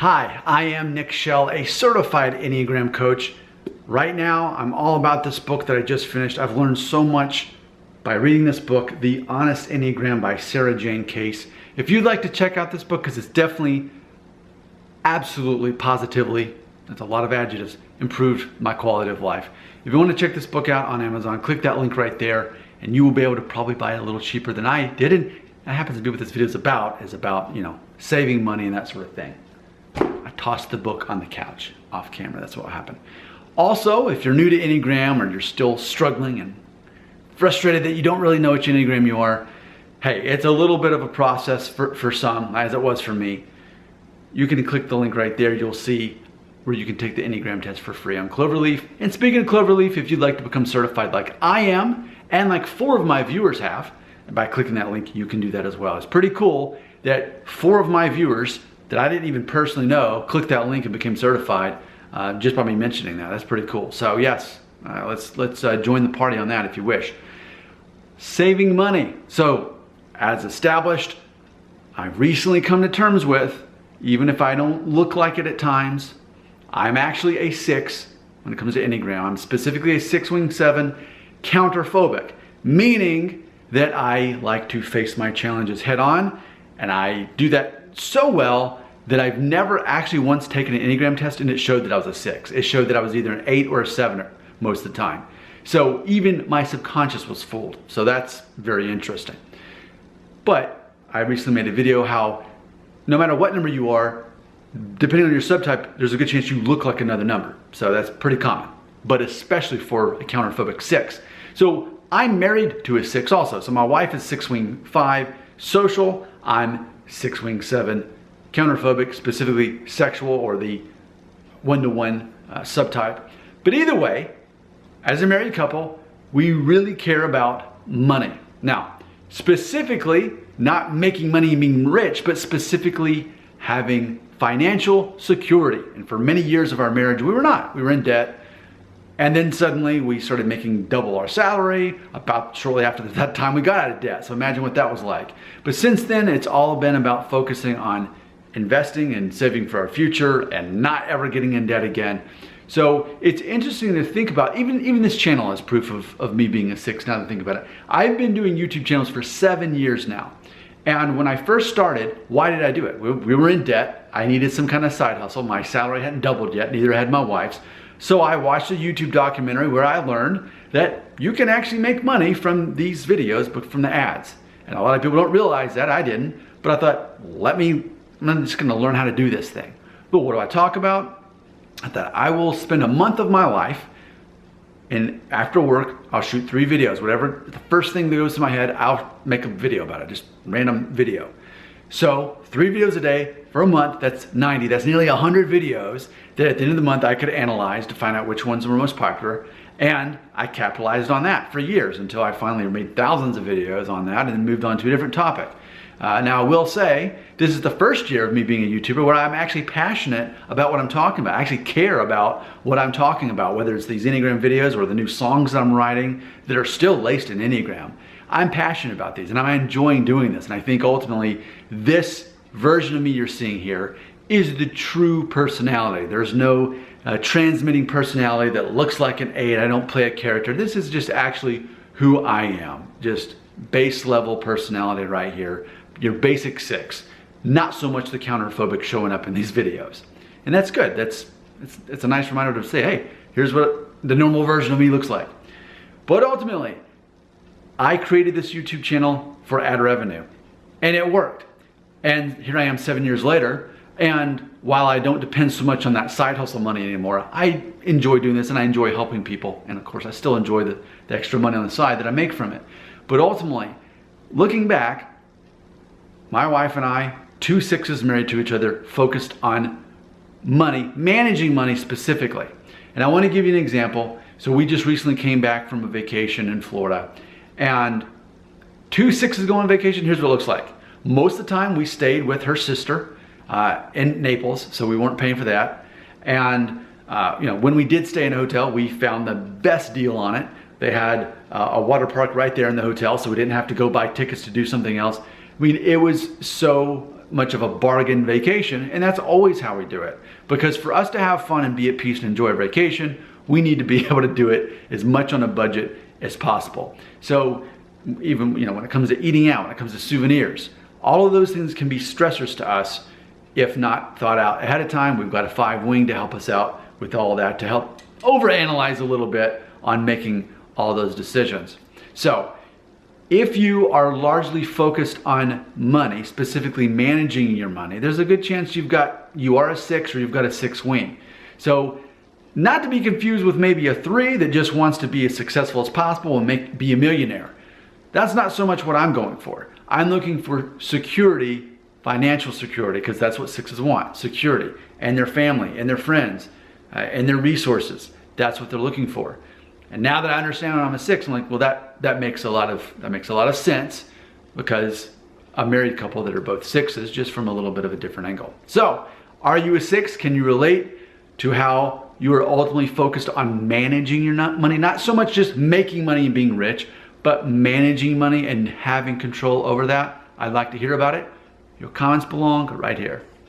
Hi, I am Nick Shell, a certified Enneagram coach. Right now, I'm all about this book that I just finished. I've learned so much by reading this book, The Honest Enneagram by Sarah Jane Case. If you'd like to check out this book, because it's definitely, absolutely, positively, that's a lot of adjectives, improved my quality of life. If you want to check this book out on Amazon, click that link right there, and you will be able to probably buy it a little cheaper than I did. And that happens to be what this video is about, saving money and that sort of thing. I tossed the book on the couch off camera. That's what happened. Also, if you're new to Enneagram or you're still struggling and frustrated that you don't really know which Enneagram you are, hey, it's a little bit of a process for some, as it was for me. You can click the link right there. You'll see where you can take the Enneagram test for free on Cloverleaf. And speaking of Cloverleaf, if you'd like to become certified like I am, and like 4 of my viewers have, and by clicking that link, you can do that as well. It's pretty cool that 4 of my viewers that I didn't even personally know clicked that link and became certified just by me mentioning that. That's pretty cool. So yes, let's join the party on that if you wish. Saving money. So as established, I've recently come to terms with, even if I don't look like it at times, I'm actually a 6 when it comes to Enneagram. I'm specifically a 6-wing 7 counterphobic, meaning that I like to face my challenges head on, and I do that so well that I've never actually once taken an Enneagram test and it showed that I was a 6. It showed that I was either an 8 or a 7 most of the time. So even my subconscious was fooled. So that's very interesting. But I recently made a video how no matter what number you are, depending on your subtype, there's a good chance you look like another number. So that's pretty common, but especially for a counterphobic 6. So I'm married to a 6 also. So my wife is 6-wing 5 social. I'm 6-wing 7 counterphobic, specifically sexual or the 1-to-1 subtype. But either way, as a married couple, we really care about money. Now, specifically, not making money and being rich, but specifically having financial security. And for many years of our marriage, we were not. We were in debt. And then suddenly we started making double our salary about shortly after that time we got out of debt. So imagine what that was like. But since then, it's all been about focusing on investing and saving for our future and not ever getting in debt again. So it's interesting to think about, even this channel is proof of me being a 6 now that I think about it. I've been doing YouTube channels for 7 years now. And when I first started, why did I do it? We were in debt. I needed some kind of side hustle. My salary hadn't doubled yet, neither had my wife's. So I watched a YouTube documentary where I learned that you can actually make money from these videos, but from the ads. And a lot of people don't realize that. I didn't. But I thought, I'm just gonna learn how to do this thing. But what do I talk about? I thought I will spend a month of my life, and after work, I'll shoot 3 videos. Whatever the first thing that goes to my head, I'll make a video about it, just random video. So 3 videos a day for a month, that's 90. That's nearly 100 videos that at the end of the month I could analyze to find out which ones were most popular. And I capitalized on that for years until I finally made thousands of videos on that and then moved on to a different topic. Now I will say, this is the first year of me being a YouTuber where I'm actually passionate about what I'm talking about. I actually care about what I'm talking about, whether it's these Enneagram videos or the new songs that I'm writing that are still laced in Enneagram. I'm passionate about these and I'm enjoying doing this. And I think ultimately this version of me you're seeing here is the true personality. There's no transmitting personality that looks like an 8. I don't play a character. This is just actually who I am. Just base level personality right here. Your basic 6. Not so much the counterphobic showing up in these videos. And that's good. It's a nice reminder to say, hey, here's what the normal version of me looks like. But ultimately, I created this YouTube channel for ad revenue. And it worked. And here I am 7 years later. And while I don't depend so much on that side hustle money anymore, I enjoy doing this and I enjoy helping people. And of course, I still enjoy the extra money on the side that I make from it. But ultimately, looking back, my wife and I, 2 6s married to each other, focused on money, managing money specifically. And I want to give you an example. So we just recently came back from a vacation in Florida. And 2 6s go on vacation, here's what it looks like. Most of the time we stayed with her sister in Naples, so we weren't paying for that. And when we did stay in a hotel, we found the best deal on it. They had a water park right there in the hotel, so we didn't have to go buy tickets to do something else. I mean, it was so much of a bargain vacation, and that's always how we do it. Because for us to have fun and be at peace and enjoy a vacation, we need to be able to do it as much on a budget as possible. So even, when it comes to eating out, when it comes to souvenirs, all of those things can be stressors to us if not thought out ahead of time. We've got a 5-wing to help us out with all that, to help overanalyze a little bit on making all those decisions. So if you are largely focused on money, specifically managing your money, there's a good chance you are a 6 or you've got a 6-wing. So not to be confused with maybe a 3 that just wants to be as successful as possible and be a millionaire. That's not so much what I'm going for. I'm looking for security, financial security, because that's what 6s want, security, and their family, and their friends, and their resources. That's what they're looking for. And now that I understand I'm a 6, I'm like, well, that makes a lot of sense, because a married couple that are both 6s, just from a little bit of a different angle. So, are you a 6? Can you relate to how you are ultimately focused on managing your money? Not so much just making money and being rich, but managing money and having control over that. I'd like to hear about it. Your comments belong right here.